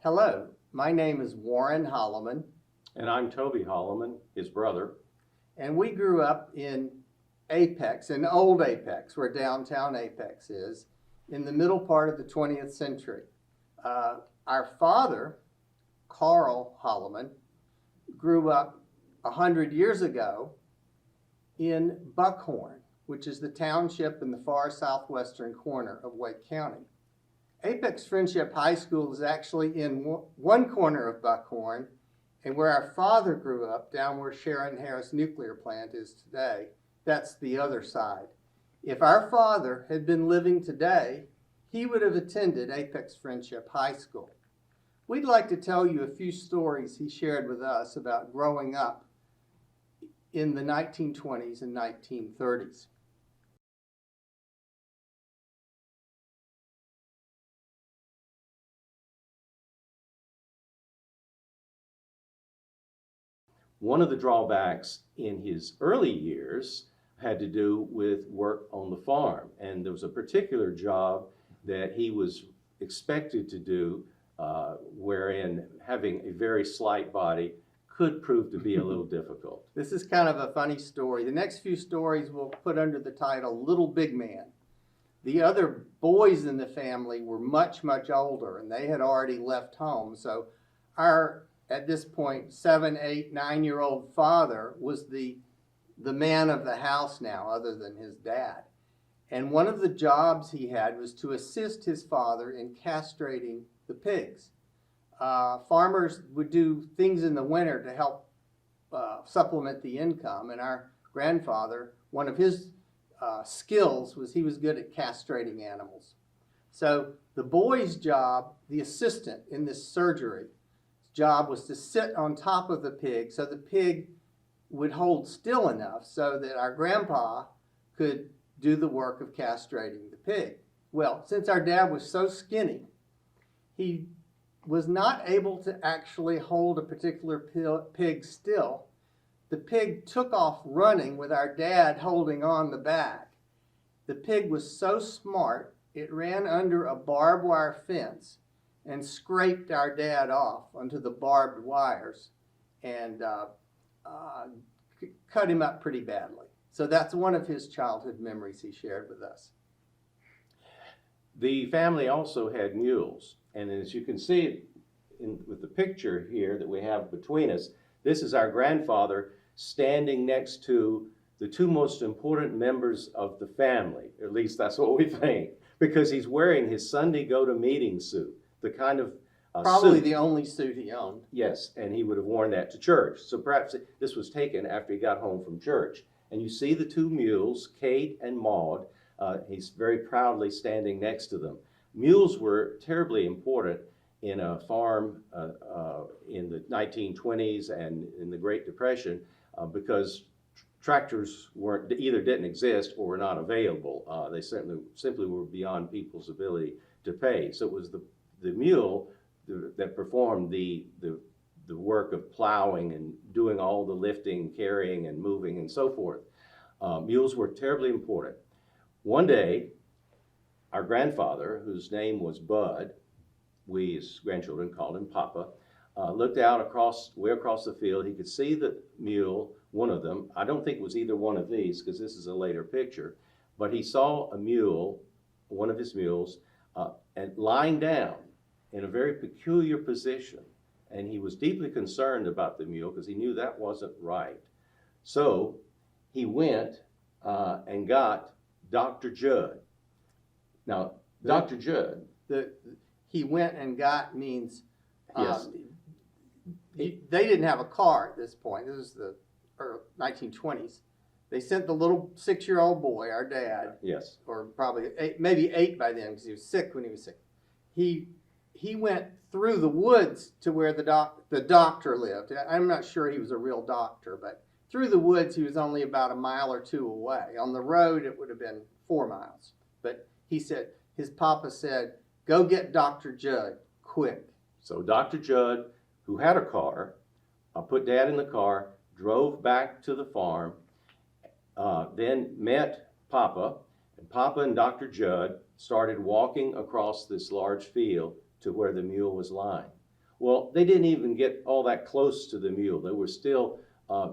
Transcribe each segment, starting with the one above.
Hello, my name is Warren Holleman. And I'm Toby Holleman, his brother. And we grew up in Apex, in old Apex, where downtown Apex is, in the middle part of the 20th century. Our father, Carl Holleman, grew up 100 years ago in Buckhorn, which is the township in the far southwestern corner of Wake County. Apex Friendship High School is actually in one corner of Buckhorn, and where our father grew up, down where Sharon Harris Nuclear Plant is today, that's the other side. If our father had been living today, he would have attended Apex Friendship High School. We'd like to tell you a few stories he shared with us about growing up in the 1920s and 1930s. One of the drawbacks in his early years had to do with work on the farm. And there was a particular job that he was expected to do wherein having a very slight body could prove to be a little difficult. This is kind of a funny story. The next few stories we'll put under the title Little Big Man. The other boys in the family were much, much older, and they had already left home. So our, at this point, 7, 8, 9-year-old father was the man of the house now, other than his dad. And one of the jobs he had was to assist his father in castrating the pigs. Farmers would do things in the winter to help supplement the income, and our grandfather, one of his skills was he was good at castrating animals. So the boy's job, the assistant in this surgery, job was to sit on top of the pig so the pig would hold still enough so that our grandpa could do the work of castrating the pig. Well, since our dad was so skinny, he was not able to actually hold a particular pig still. The pig took off running with our dad holding on the back. The pig was so smart, it ran under a barbed wire fence and scraped our dad off onto the barbed wires and cut him up pretty badly. So that's one of his childhood memories he shared with us. The family also had mules, and as you can see with the picture here that we have between us, this is our grandfather standing next to the two most important members of the family. At least that's what we think, because he's wearing his Sunday go-to-meeting suit, the kind of probably suit. The only suit he owned. Yes, and he would have worn that to church. So perhaps this was taken after he got home from church. And you see the two mules, Kate and Maud. He's very proudly standing next to them. Mules were terribly important in a farm in the 1920s and in the Great Depression because tractors didn't exist or were not available. They simply were beyond people's ability to pay. So it was the mule that performed the work of plowing and doing all the lifting, carrying, and moving, and so forth. Mules were terribly important. One day, our grandfather, whose name was Bud, we as grandchildren called him Papa, looked out way across the field. He could see the mule, one of them. I don't think it was either one of these because this is a later picture, but he saw a mule, one of his mules, and lying down in a very peculiar position. And he was deeply concerned about the mule because he knew that wasn't right. So he went and got Dr. Judd. Now, Dr. Judd. He went and got means Yes. they didn't have a car at this point. This is the 1920s. They sent the little 6-year-old boy, our dad, Yes. or probably maybe 8 by then because he was sick when he was sick. He went through the woods to where the doctor lived. I'm not sure he was a real doctor, but through the woods he was only about a mile or 2 away. On the road it would have been 4 miles. But he said, his papa said, "Go get Dr. Judd, quick." So Dr. Judd, who had a car, put Dad in the car, drove back to the farm, then met Papa, and Papa and Dr. Judd started walking across this large field to where the mule was lying. Well, they didn't even get all that close to the mule. They were still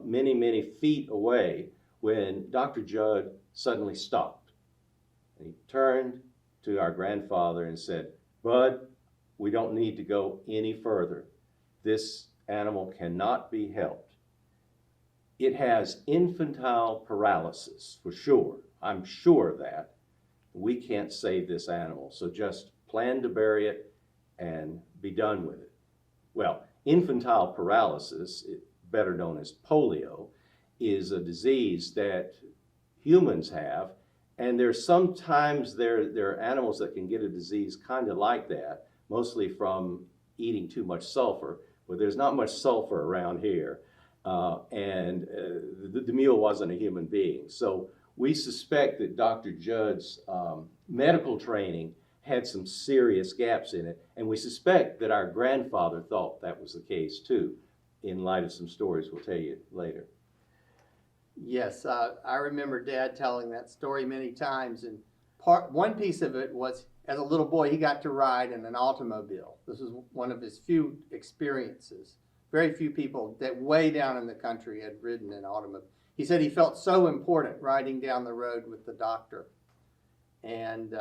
many, many feet away when Dr. Judd suddenly stopped. And he turned to our grandfather and said, "Bud, we don't need to go any further. This animal cannot be helped. It has infantile paralysis, for sure. I'm sure of that. We can't save this animal, so just plan to bury it and be done with it." Well, infantile paralysis, better known as polio, is a disease that humans have, and there's sometimes there are animals that can get a disease kind of like that, mostly from eating too much sulfur, but there's not much sulfur around here, and the mule wasn't a human being. So we suspect that Dr. Judd's medical training had some serious gaps in it, and we suspect that our grandfather thought that was the case too, in light of some stories we'll tell you later. Yes, I remember Dad telling that story many times, and one piece of it was, as a little boy, he got to ride in an automobile. This was one of his few experiences. Very few people that way down in the country had ridden an automobile. He said he felt so important riding down the road with the doctor. And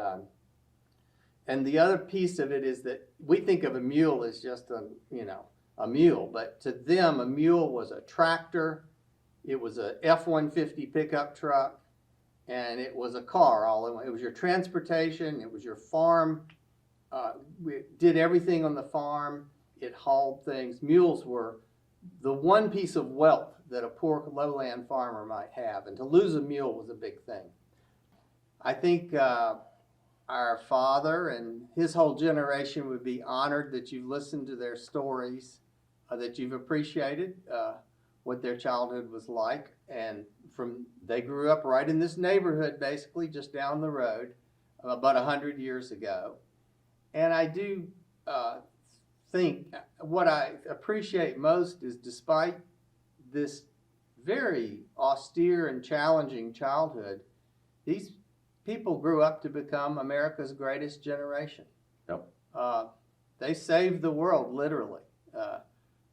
the other piece of it is that we think of a mule as just a mule, but to them a mule was a tractor, it was a F-150 pickup truck, and it was a car all in one. It was your transportation, it was your farm. We did everything on the farm. It hauled things. Mules were the one piece of wealth that a poor lowland farmer might have, and to lose a mule was a big thing. I think our father and his whole generation would be honored that you've listened to their stories, that you've appreciated what their childhood was like. And they grew up right in this neighborhood, basically just down the road, about 100 years ago. And I do think what I appreciate most is, despite this very austere and challenging childhood, these people grew up to become America's greatest generation. Yep. They saved the world, literally,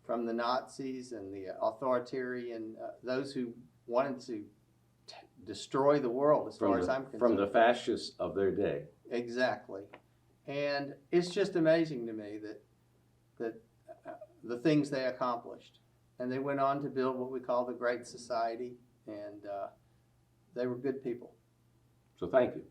from the Nazis and the authoritarian, those who wanted to destroy the world, as far as I'm concerned. From the fascists of their day. Exactly. And it's just amazing to me that the things they accomplished. And they went on to build what we call the Great Society, and they were good people. So thank you.